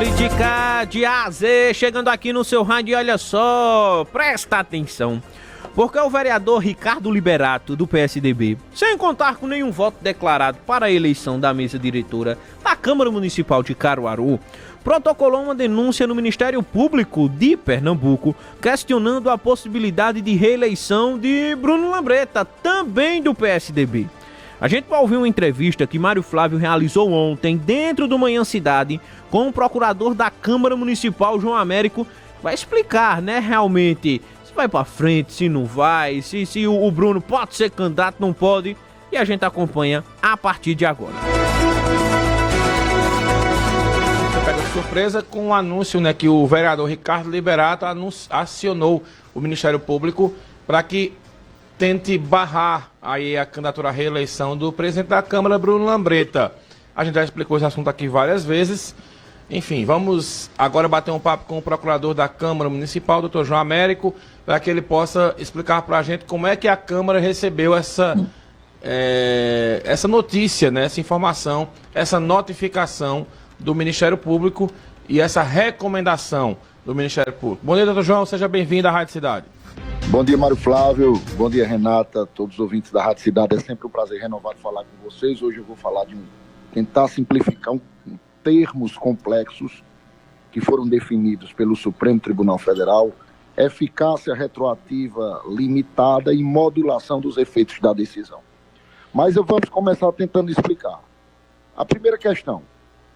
Política de A a Z, chegando aqui no seu rádio, olha só, presta atenção. Porque o vereador Ricardo Liberato, do PSDB, sem contar com nenhum voto declarado para a eleição da mesa diretora da Câmara Municipal de Caruaru, protocolou uma denúncia no Ministério Público de Pernambuco, questionando a possibilidade de reeleição de Bruno Lambreta, também do PSDB. A gente vai ouvir uma entrevista que Mário Flávio realizou ontem dentro do Manhã Cidade com o procurador da Câmara Municipal, João Américo, vai explicar, realmente, se vai pra frente, se não vai, se o Bruno pode ser candidato, não pode, e a gente acompanha a partir de agora. Você pega surpresa com o anúncio, que o vereador Ricardo Liberato acionou o Ministério Público para que tente barrar aí a candidatura à reeleição do presidente da Câmara, Bruno Lambreta. A gente já explicou esse assunto aqui várias vezes. Enfim, vamos agora bater um papo com o procurador da Câmara Municipal, doutor João Américo, para que ele possa explicar para a gente como é que a Câmara recebeu essa notícia, essa informação, essa notificação do Ministério Público e essa recomendação do Ministério Público. Bom dia, doutor João, seja bem-vindo à Rádio Cidade. Bom dia, Mário Flávio. Bom dia, Renata, todos os ouvintes da Rádio Cidade. É sempre um prazer renovado falar com vocês. Hoje eu vou falar tentar simplificar termos complexos que foram definidos pelo Supremo Tribunal Federal, eficácia retroativa limitada e modulação dos efeitos da decisão. Mas vamos começar tentando explicar. A primeira questão: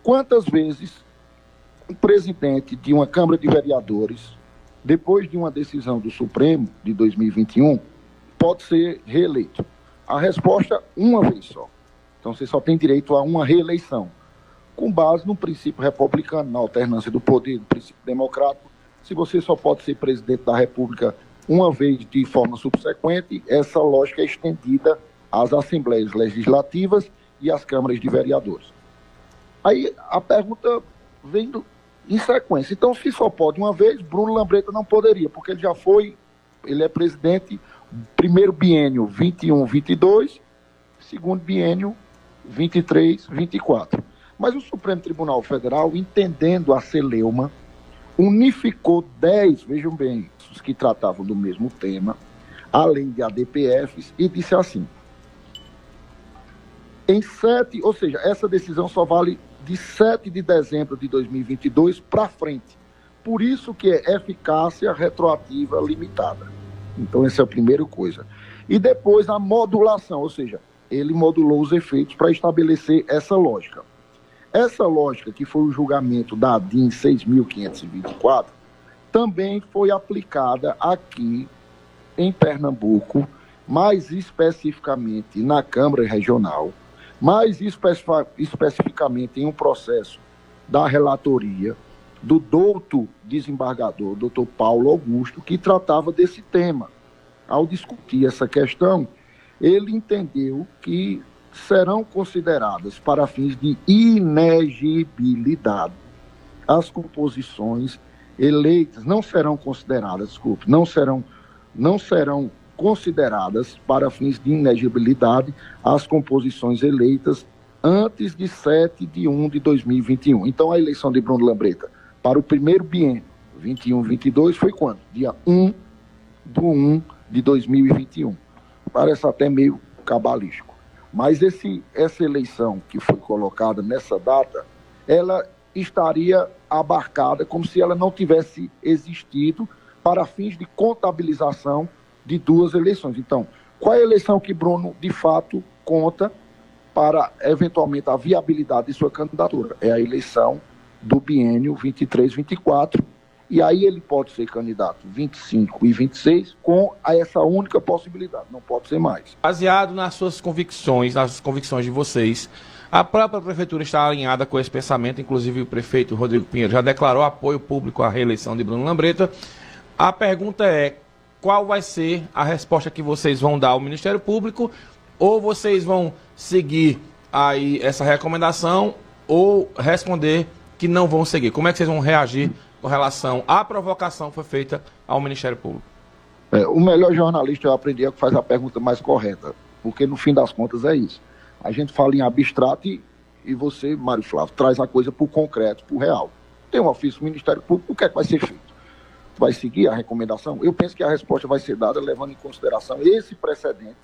quantas vezes o presidente de uma Câmara de Vereadores, depois de uma decisão do Supremo de 2021, pode ser reeleito? A resposta, uma vez só. Então você só tem direito a uma reeleição, com base no princípio republicano, na alternância do poder, no princípio democrático. Se você só pode ser presidente da República uma vez de forma subsequente, essa lógica é estendida às assembleias legislativas e às câmaras de vereadores. Aí a pergunta vem em sequência. Então, se só pode uma vez, Bruno Lambreta não poderia, porque ele é presidente primeiro biênio 21-22, segundo biênio 23-24. Mas o Supremo Tribunal Federal, entendendo a celeuma, unificou 10, vejam bem, os que tratavam do mesmo tema, além de ADPFs, e disse assim: em 7, ou seja, essa decisão só vale de 7 de dezembro de 2022 para frente. Por isso que é eficácia retroativa limitada. Então, essa é a primeira coisa. E depois a modulação, ou seja, ele modulou os efeitos para estabelecer essa lógica. Essa lógica, que foi o julgamento da ADIM 6.524, também foi aplicada aqui em Pernambuco, mais especificamente na Câmara Regional, mais especificamente em um processo da relatoria do douto desembargador, doutor Paulo Augusto, que tratava desse tema. Ao discutir essa questão, ele entendeu que serão consideradas, para fins de inegibilidade, as composições eleitas, não serão consideradas para fins de inegibilidade as composições eleitas antes de 7/1 de 2021. Então, a eleição de Bruno Lambreta para o primeiro biênio 21-22 foi quando? Dia 1/1 de 2021. Parece até meio cabalístico. Mas essa eleição que foi colocada nessa data, ela estaria abarcada como se ela não tivesse existido para fins de contabilização de duas eleições. Então, qual é a eleição que Bruno, de fato, conta para, eventualmente, a viabilidade de sua candidatura? É a eleição do biênio 23-24, e aí ele pode ser candidato 25 e 26 com essa única possibilidade, não pode ser mais. Baseado nas suas convicções, nas convicções de vocês, a própria Prefeitura está alinhada com esse pensamento, inclusive o prefeito Rodrigo Pinheiro já declarou apoio público à reeleição de Bruno Lambreta. A pergunta é: qual vai ser a resposta que vocês vão dar ao Ministério Público? Ou vocês vão seguir aí essa recomendação ou responder que não vão seguir? Como é que vocês vão reagir com relação à provocação que foi feita ao Ministério Público? O melhor jornalista eu aprendi é que faz a pergunta mais correta, porque no fim das contas é isso. A gente fala em abstrato e você, Mário Flávio, traz a coisa para o concreto, para o real. tem um ofício do Ministério Público, o que é que vai ser feito? Vai seguir a recomendação? Eu penso que a resposta vai ser dada levando em consideração esse precedente,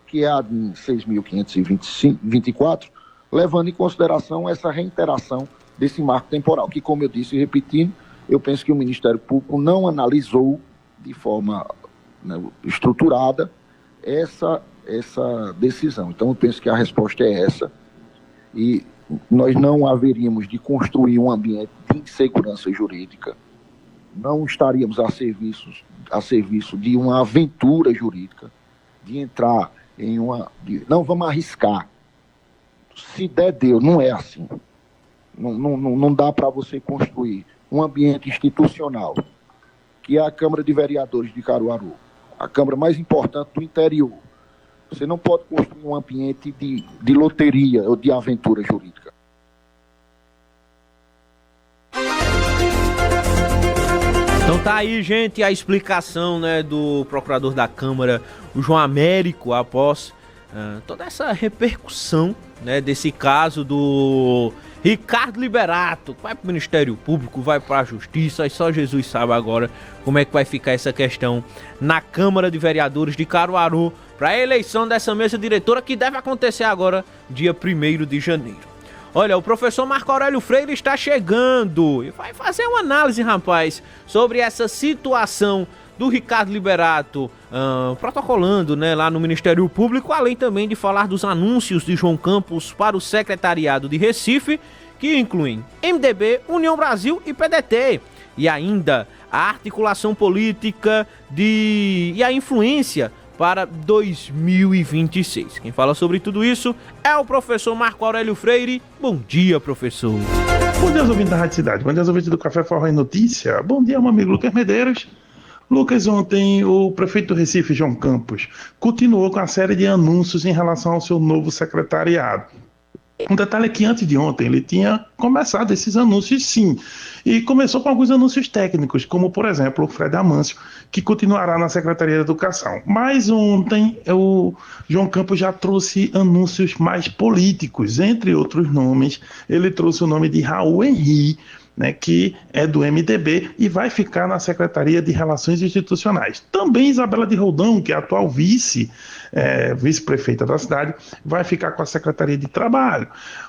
que é a de 6.524, levando em consideração essa reiteração desse marco temporal, que, como eu disse, repetindo, eu penso que o Ministério Público não analisou de forma, né, estruturada essa decisão. Então, eu penso que a resposta é essa, e nós não haveríamos de construir um ambiente de insegurança jurídica, não estaríamos a serviço de uma aventura jurídica, de entrar em não vamos arriscar. Se der, deu. Não é assim. Não dá para você construir um ambiente institucional, que é a Câmara de Vereadores de Caruaru, a Câmara mais importante do interior. Você não pode construir um ambiente de loteria ou de aventura jurídica. Então tá aí, gente, a explicação, né, do procurador da Câmara, o João Américo, após toda essa repercussão, né, desse caso do Ricardo Liberato, que vai pro Ministério Público, vai pra Justiça, e só Jesus sabe agora como é que vai ficar essa questão na Câmara de Vereadores de Caruaru para a eleição dessa mesa diretora, que deve acontecer agora, dia 1º de janeiro. Olha, o professor Marco Aurélio Freire está chegando e vai fazer uma análise, rapaz, sobre essa situação do Ricardo Liberato protocolando, né, lá no Ministério Público, além também de falar dos anúncios de João Campos para o secretariado de Recife, que incluem MDB, União Brasil e PDT, e ainda a articulação política e a influência para 2026. Quem fala sobre tudo isso é o professor Marco Aurélio Freire. Bom dia, professor. Bom dia aos ouvintes da Rádio Cidade, bom dia aos ouvintes do Café Forró e Notícia, bom dia, meu amigo Lucas Medeiros. Lucas, ontem o prefeito do Recife, João Campos, continuou com a série de anúncios em relação ao seu novo secretariado. Um detalhe é que antes de ontem ele tinha começado esses anúncios, sim, e começou com alguns anúncios técnicos, como por exemplo o Fred Amâncio, que continuará na Secretaria de Educação. Mas ontem o João Campos já trouxe anúncios mais políticos, entre outros nomes. Ele trouxe o nome de Raul Henri, né, que é do MDB e vai ficar na Secretaria de Relações Institucionais. Também Isabela de Roldão, que é a atual vice-prefeita da cidade, vai ficar com a Secretaria de Trabalho.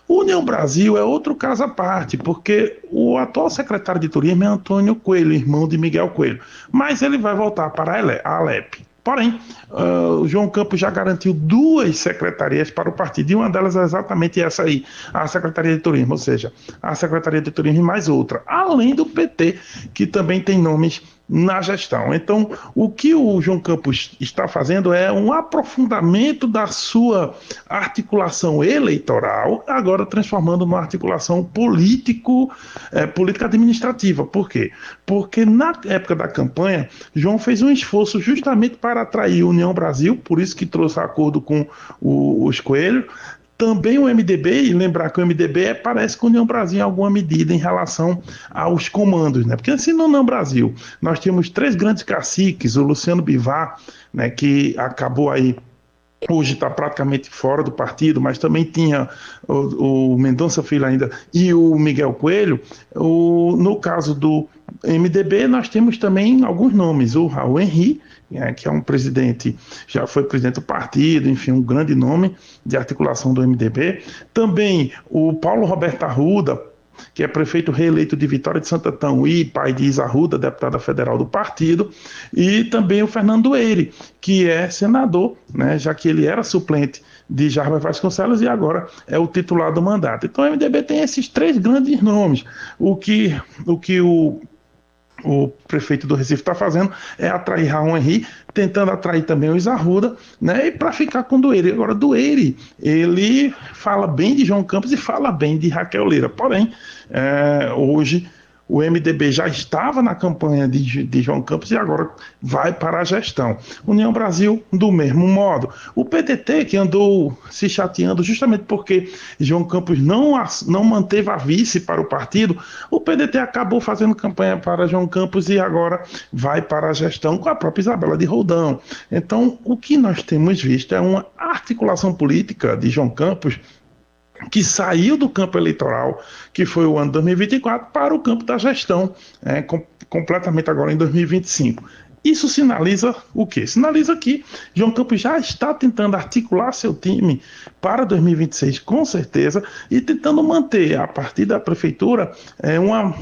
União Brasil é outro caso à parte, porque o atual secretário de Turismo é Antônio Coelho, irmão de Miguel Coelho, mas ele vai voltar para a Alep. Porém, o João Campos já garantiu 2 secretarias para o partido, e uma delas é exatamente essa aí, a Secretaria de Turismo, ou seja, a Secretaria de Turismo e mais outra, além do PT, que também tem nomes na gestão. Então, o que o João Campos está fazendo é um aprofundamento da sua articulação eleitoral, agora transformando numa articulação política administrativa. Por quê? Porque na época da campanha, João fez um esforço justamente para atrair a União Brasil, por isso que trouxe acordo com os Coelho, também o MDB, e lembrar que o MDB parece com a União Brasil em alguma medida em relação aos comandos, né? Porque assim no União Brasil nós tínhamos 3 grandes caciques, o Luciano Bivar, né, que acabou aí, hoje está praticamente fora do partido, mas também tinha o Mendonça Filho ainda e o Miguel Coelho. No caso do MDB, nós temos também alguns nomes, o Raul Henri, que é um presidente, já foi presidente do partido, enfim, um grande nome de articulação do MDB. Também o Paulo Roberto Arruda, que é prefeito reeleito de Vitória de Santo Antão e pai de Isa Arruda, deputada federal do partido, e também o Fernando Eire, que é senador, né, já que ele era suplente de Jarbas Vasconcelos e agora é o titular do mandato. Então o MDB tem esses 3 grandes nomes. O que o prefeito do Recife está fazendo é atrair Raul Henri, tentando atrair também o Isa Arruda, né, e para ficar com o Dueire. Agora, Dueire, ele fala bem de João Campos e fala bem de Raquel Lira, porém, hoje o MDB já estava na campanha de João Campos e agora vai para a gestão. União Brasil, do mesmo modo. O PDT, que andou se chateando justamente porque João Campos não manteve a vice para o partido, o PDT acabou fazendo campanha para João Campos e agora vai para a gestão com a própria Isabela de Roldão. Então, o que nós temos visto é uma articulação política de João Campos que saiu do campo eleitoral, que foi o ano 2024, para o campo da gestão, completamente agora em 2025. Isso sinaliza o quê? Sinaliza que João Campos já está tentando articular seu time para 2026, com certeza, e tentando manter, a partir da prefeitura,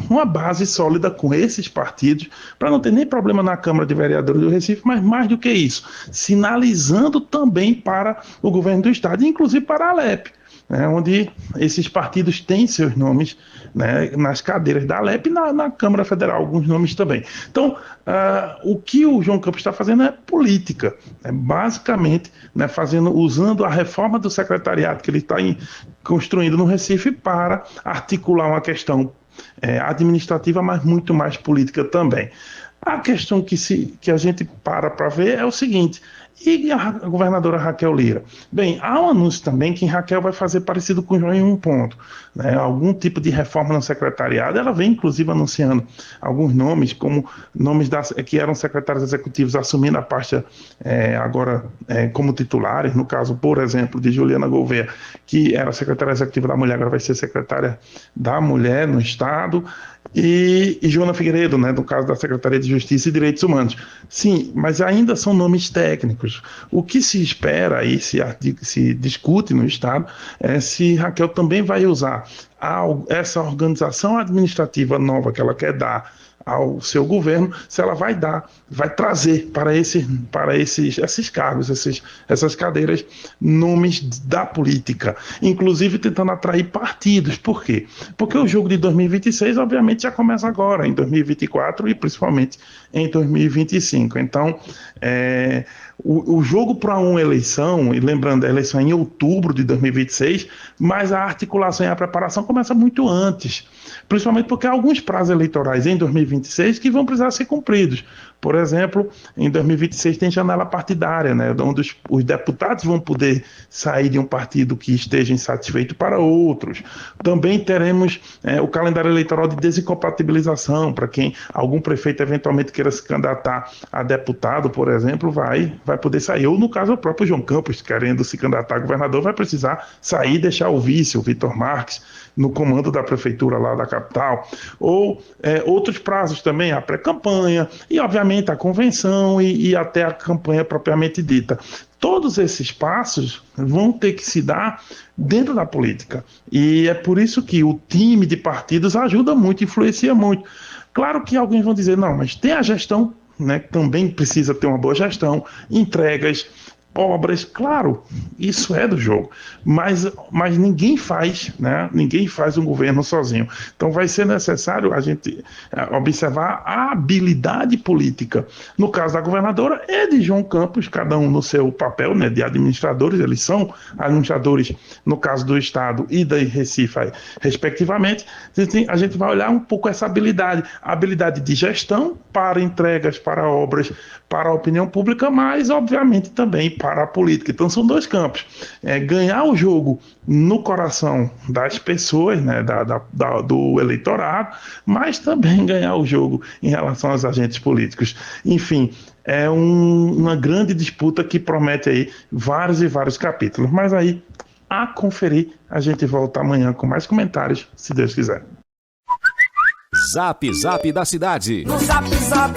uma base sólida com esses partidos, para não ter nem problema na Câmara de Vereadores do Recife, mas mais do que isso, sinalizando também para o governo do estado, inclusive para a Alep, onde esses partidos têm seus nomes, nas cadeiras da Alep e na Câmara Federal, alguns nomes também. Então, o que o João Campos está fazendo é política, basicamente usando a reforma do secretariado que ele está construindo no Recife para articular uma questão administrativa, mas muito mais política também. A questão que a gente para ver é o seguinte: e a governadora Raquel Lira? Bem, há um anúncio também que Raquel vai fazer parecido com o João em um ponto, algum tipo de reforma no secretariado. Ela vem, inclusive, anunciando alguns nomes, como nomes que eram secretários executivos assumindo a pasta agora como titulares, no caso, por exemplo, de Juliana Gouveia, que era secretária executiva da Mulher, agora vai ser secretária da Mulher no Estado, e Joana Figueiredo, no caso da Secretaria de Justiça e Direitos Humanos. Sim, mas ainda são nomes técnicos. O que se espera e se discute no Estado é se Raquel também vai usar essa organização administrativa nova que ela quer dar ao seu governo, se ela vai trazer para esses cargos, essas cadeiras, nomes da política, inclusive tentando atrair partidos. Por quê? Porque o jogo de 2026, obviamente, já começa agora, em 2024 e principalmente em 2025. Então, o jogo para uma eleição, e lembrando, a eleição é em outubro de 2026, mas a articulação e a preparação começa muito antes, principalmente porque há alguns prazos eleitorais em 2026 que vão precisar ser cumpridos. Por exemplo, em 2026 tem janela partidária, onde os deputados vão poder sair de um partido que esteja insatisfeito para outros. Também teremos o calendário eleitoral de desincompatibilização, para quem algum prefeito eventualmente queira se candidatar a deputado, por exemplo, vai poder sair. Ou no caso o próprio João Campos, querendo se candidatar a governador, vai precisar sair e deixar o vice, o Vitor Marques, no comando da prefeitura lá da capital. Ou outros prazos também, a pré-campanha e, obviamente, a convenção e até a campanha propriamente dita. Todos esses passos vão ter que se dar dentro da política. E é por isso que o time de partidos ajuda muito, influencia muito. Claro que alguns vão dizer, não, mas tem a gestão, também precisa ter uma boa gestão, entregas, obras, claro, isso é do jogo, mas ninguém faz, ninguém faz um governo sozinho. Então vai ser necessário a gente observar a habilidade política. No caso da governadora é de João Campos, cada um no seu papel, de administradores, eles são administradores no caso do Estado e da Recife, respectivamente. A gente vai olhar um pouco essa habilidade, a habilidade de gestão para entregas, para obras, para a opinião pública, mas obviamente também para a política. Então são dois campos. Ganhar o jogo no coração das pessoas, do eleitorado, mas também ganhar o jogo em relação aos agentes políticos. Enfim, é uma grande disputa que promete aí vários e vários capítulos. Mas aí, a conferir, a gente volta amanhã com mais comentários, se Deus quiser. Zap Zap da Cidade. No Zap Zap